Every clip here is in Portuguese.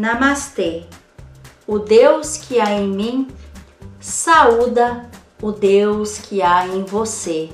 Namastê. O Deus que há em mim saúda o Deus que há em você.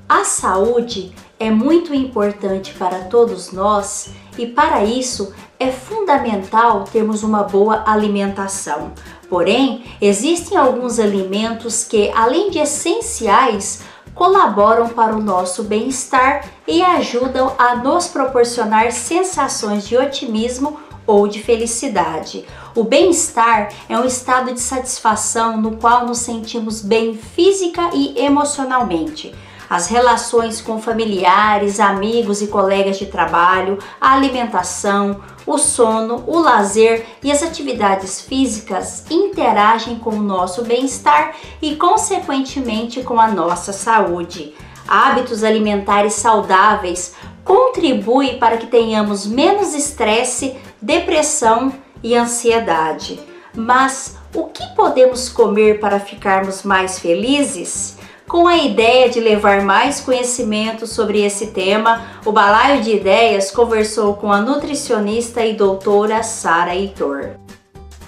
A saúde é muito importante para todos nós e para isso é fundamental termos uma boa alimentação. Porém, existem alguns alimentos que, além de essenciais, colaboram para o nosso bem-estar e ajudam a nos proporcionar sensações de otimismo ou de felicidade. O bem-estar é um estado de satisfação no qual nos sentimos bem física e emocionalmente. As relações com familiares, amigos e colegas de trabalho, a alimentação, o sono, o lazer e as atividades físicas interagem com o nosso bem-estar e, consequentemente, com a nossa saúde. Hábitos alimentares saudáveis contribuem para que tenhamos menos estresse, depressão e ansiedade. Mas o que podemos comer para ficarmos mais felizes? Com a ideia de levar mais conhecimento sobre esse tema, o Balaio de Ideias conversou com a nutricionista e doutora Sara Heitor.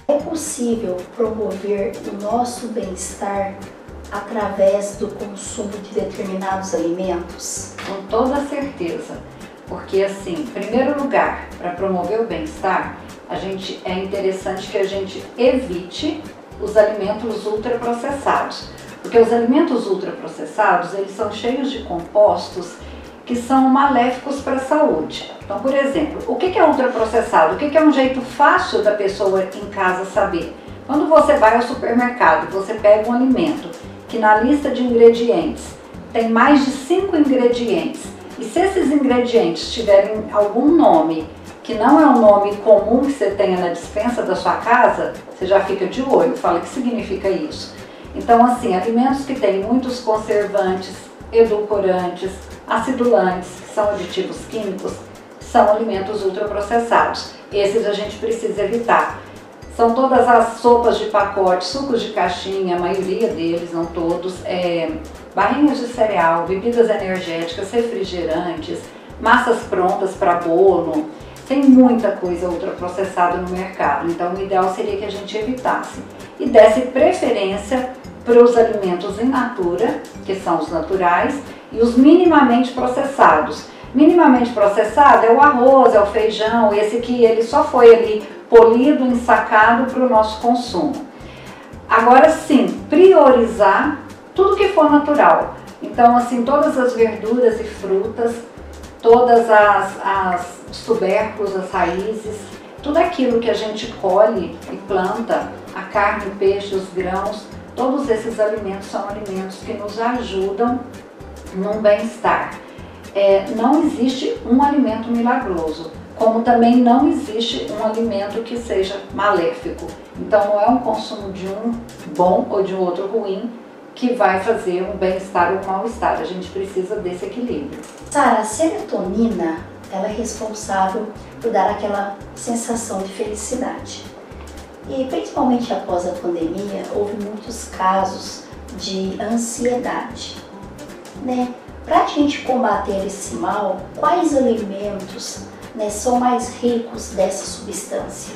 É possível promover o nosso bem-estar através do consumo de determinados alimentos? Com toda certeza, porque assim, em primeiro lugar, para promover o bem-estar, é interessante que a gente evite os alimentos ultraprocessados. Porque os alimentos ultraprocessados, eles são cheios de compostos que são maléficos para a saúde. Então, por exemplo, o que é ultraprocessado? O que é um jeito fácil da pessoa em casa saber? Quando você vai ao supermercado, você pega um alimento que na lista de ingredientes tem mais de 5 ingredientes, e se esses ingredientes tiverem algum nome que não é um nome comum que você tenha na despensa da sua casa, você já fica de olho, fala o que significa isso. Então, assim, alimentos que têm muitos conservantes, edulcorantes, acidulantes, que são aditivos químicos, são alimentos ultraprocessados. Esses a gente precisa evitar. São todas as sopas de pacote, sucos de caixinha, a maioria deles, não todos, barrinhas de cereal, bebidas energéticas, refrigerantes, massas prontas para bolo. Tem muita coisa ultraprocessada no mercado, então o ideal seria que a gente evitasse e desse preferência para os alimentos in natura, que são os naturais, e os minimamente processados. Minimamente processado é o arroz, é o feijão, esse que ele só foi ali polido, ensacado para o nosso consumo. Agora sim, priorizar tudo que for natural. Então, assim, todas as verduras e frutas, todas os tubérculos, as raízes, tudo aquilo que a gente colhe e planta, a carne, o peixe, os grãos, todos esses alimentos são alimentos que nos ajudam num bem-estar. Não existe um alimento milagroso, como também não existe um alimento que seja maléfico. Então não é um consumo de um bom ou de um outro ruim que vai fazer um bem-estar ou um mal-estar. A gente precisa desse equilíbrio. Sara, a serotonina, ela é responsável por dar aquela sensação de felicidade. E principalmente após a pandemia, houve muitos casos de ansiedade, né? Para a gente combater esse mal, quais alimentos, né, são mais ricos dessa substância?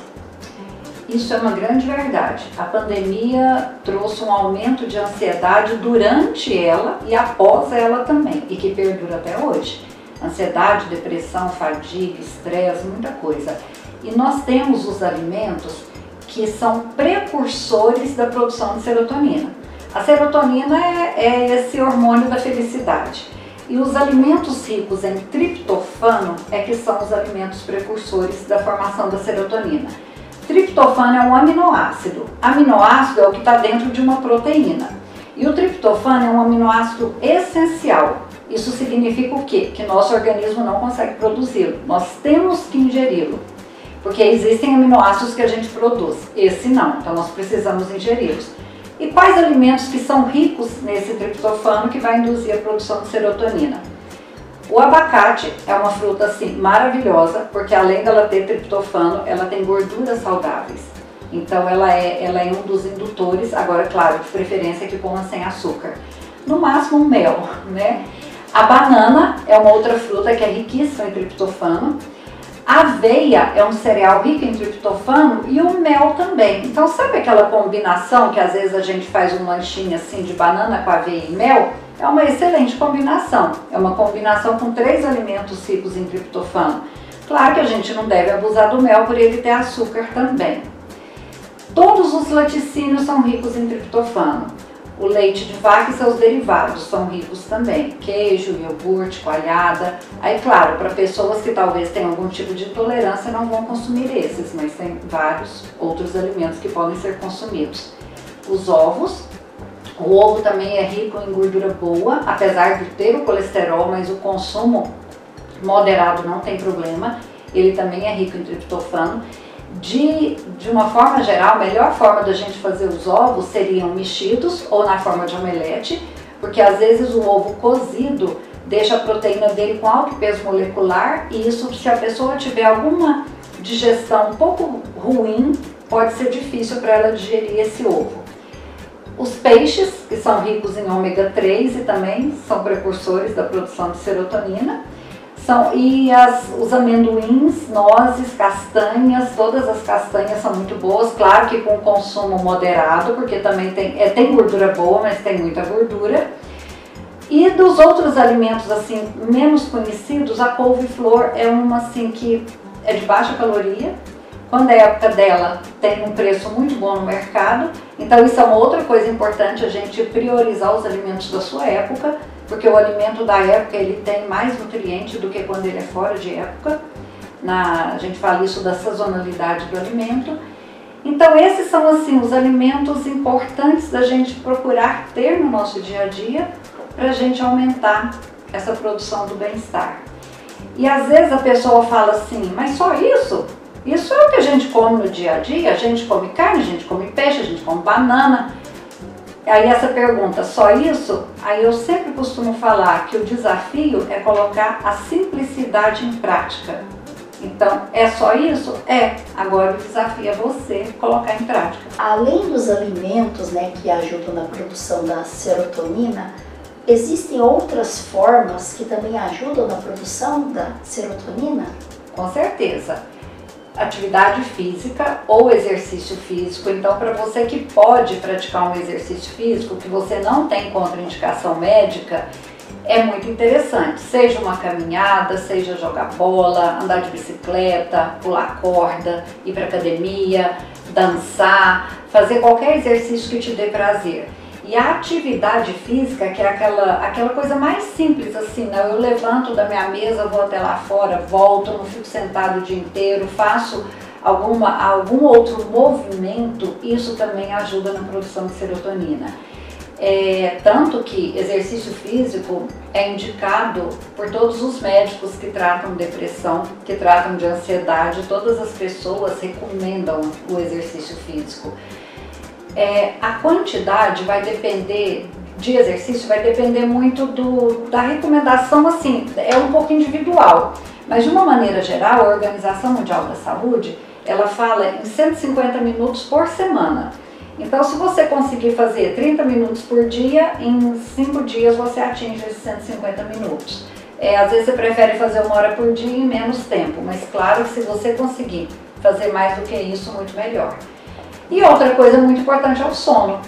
Isso é uma grande verdade. A pandemia trouxe um aumento de ansiedade durante ela e após ela também, e que perdura até hoje. Ansiedade, depressão, fadiga, estresse, muita coisa. E nós temos os alimentos que são precursores da produção de serotonina. A serotonina é esse hormônio da felicidade. E os alimentos ricos em triptofano que são os alimentos precursores da formação da serotonina. Triptofano é um aminoácido. Aminoácido é o que está dentro de uma proteína. E o triptofano é um aminoácido essencial. Isso significa o quê? Que nosso organismo não consegue produzi-lo. Nós temos que ingeri-lo. Porque existem aminoácidos que a gente produz. Esse não. Então nós precisamos ingeri-los. E quais alimentos que são ricos nesse triptofano que vai induzir a produção de serotonina? O abacate é uma fruta assim maravilhosa, porque além dela ter triptofano, ela tem gorduras saudáveis. Então ela é um dos indutores, agora claro, de preferência que coma sem açúcar. No máximo um mel, né? A banana é uma outra fruta que é riquíssima em triptofano. A aveia é um cereal rico em triptofano e o mel também. Então sabe aquela combinação que às vezes a gente faz um lanchinho assim de banana com aveia e mel? É uma excelente combinação. É uma combinação com 3 alimentos ricos em triptofano. Claro que a gente não deve abusar do mel por ele ter açúcar também. Todos os laticínios são ricos em triptofano. O leite de vaca e seus derivados são ricos também. Queijo, iogurte, coalhada. Aí, claro, para pessoas que talvez tenham algum tipo de intolerância não vão consumir esses, mas tem vários outros alimentos que podem ser consumidos. Os ovos. O ovo também é rico em gordura boa, apesar de ter o colesterol, mas o consumo moderado não tem problema. Ele também é rico em triptofano. De uma forma geral, a melhor forma da gente fazer os ovos seriam mexidos ou na forma de omelete, porque às vezes o ovo cozido deixa a proteína dele com alto peso molecular e isso, se a pessoa tiver alguma digestão um pouco ruim, pode ser difícil para ela digerir esse ovo. Os peixes, que são ricos em ômega 3 e também são precursores da produção de serotonina. Os amendoins, nozes, castanhas, todas as castanhas são muito boas, claro que com consumo moderado, porque também tem gordura boa, mas tem muita gordura. E dos outros alimentos assim menos conhecidos, a couve-flor é uma assim que é de baixa caloria. Quando é a época dela, tem um preço muito bom no mercado. Então isso é uma outra coisa importante, a gente priorizar os alimentos da sua época, porque o alimento da época ele tem mais nutriente do que quando ele é fora de época. A gente fala isso da sazonalidade do alimento. Então esses são assim os alimentos importantes da gente procurar ter no nosso dia a dia para a gente aumentar essa produção do bem-estar. E às vezes a pessoa fala assim, mas só isso? Isso é o que a gente come no dia a dia? A gente come carne, a gente come peixe, a gente come banana. Aí essa pergunta, só isso? Aí eu sempre costumo falar que o desafio é colocar a simplicidade em prática. Então, é só isso? É. Agora o desafio é você colocar em prática. Além dos alimentos, né, que ajudam na produção da serotonina, existem outras formas que também ajudam na produção da serotonina? Com certeza. Atividade física ou exercício físico. Então, para você que pode praticar um exercício físico, que você não tem contraindicação médica, é muito interessante. Seja uma caminhada, seja jogar bola, andar de bicicleta, pular corda, ir para academia, dançar, fazer qualquer exercício que te dê prazer. E a atividade física, que é aquela coisa mais simples assim, né? Eu levanto da minha mesa, vou até lá fora, volto, não fico sentado o dia inteiro, faço algum outro movimento, isso também ajuda na produção de serotonina. Tanto que exercício físico é indicado por todos os médicos que tratam depressão, que tratam de ansiedade, todas as pessoas recomendam o exercício físico. A quantidade vai depender de exercício, vai depender muito da recomendação, assim, é um pouco individual, mas de uma maneira geral, a Organização Mundial da Saúde, ela fala em 150 minutos por semana. Então, se você conseguir fazer 30 minutos por dia, em 5 dias você atinge esses 150 minutos. Às vezes você prefere fazer 1 hora por dia em menos tempo, mas claro que se você conseguir fazer mais do que isso, muito melhor. E outra coisa muito importante é o sono.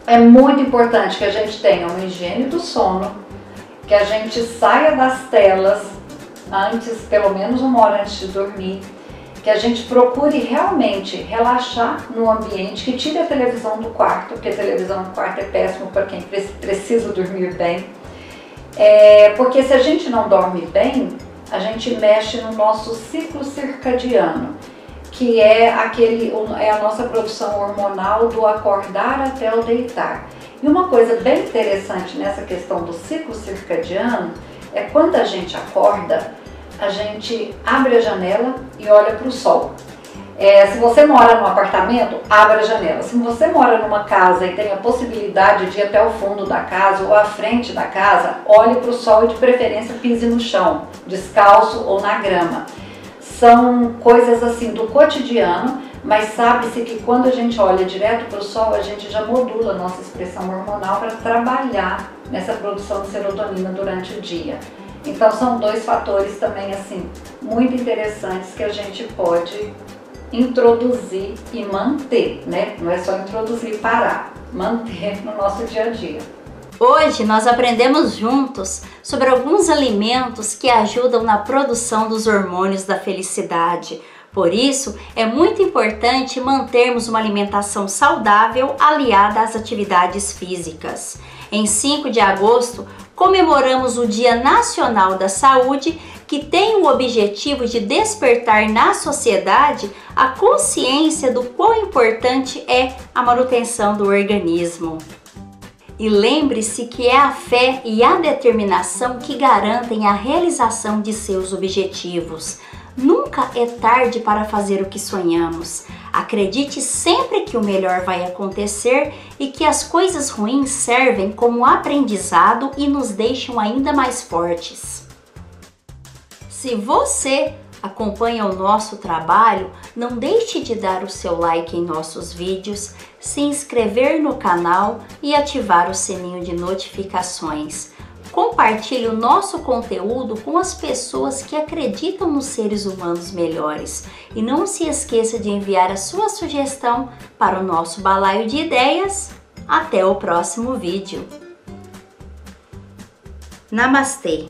É muito importante que a gente tenha uma higiene do sono, que a gente saia das telas antes, pelo menos 1 hora antes de dormir, que a gente procure realmente relaxar no ambiente, que tire a televisão do quarto, porque a televisão do quarto é péssimo para quem precisa dormir bem. Porque se a gente não dorme bem, a gente mexe no nosso ciclo circadiano, que é a nossa produção hormonal do acordar até o deitar. E uma coisa bem interessante nessa questão do ciclo circadiano é quando a gente acorda, a gente abre a janela e olha para o sol. Se você mora num apartamento, abra a janela. Se você mora numa casa e tem a possibilidade de ir até o fundo da casa ou à frente da casa, olhe para o sol e de preferência pise no chão, descalço ou na grama. São coisas assim do cotidiano, mas sabe-se que quando a gente olha direto para o sol, a gente já modula a nossa expressão hormonal para trabalhar nessa produção de serotonina durante o dia. Então são dois fatores também assim muito interessantes que a gente pode introduzir e manter, né? Não é só introduzir e parar, manter no nosso dia a dia. Hoje nós aprendemos juntos sobre alguns alimentos que ajudam na produção dos hormônios da felicidade. Por isso, é muito importante mantermos uma alimentação saudável aliada às atividades físicas. Em 5 de agosto, comemoramos o Dia Nacional da Saúde, que tem o objetivo de despertar na sociedade a consciência do quão importante é a manutenção do organismo. E lembre-se que é a fé e a determinação que garantem a realização de seus objetivos. Nunca é tarde para fazer o que sonhamos. Acredite sempre que o melhor vai acontecer e que as coisas ruins servem como aprendizado e nos deixam ainda mais fortes. Se você acompanha o nosso trabalho, não deixe de dar o seu like em nossos vídeos, se inscrever no canal e ativar o sininho de notificações. Compartilhe o nosso conteúdo com as pessoas que acreditam nos seres humanos melhores. E não se esqueça de enviar a sua sugestão para o nosso balaio de ideias. Até o próximo vídeo. Namastê!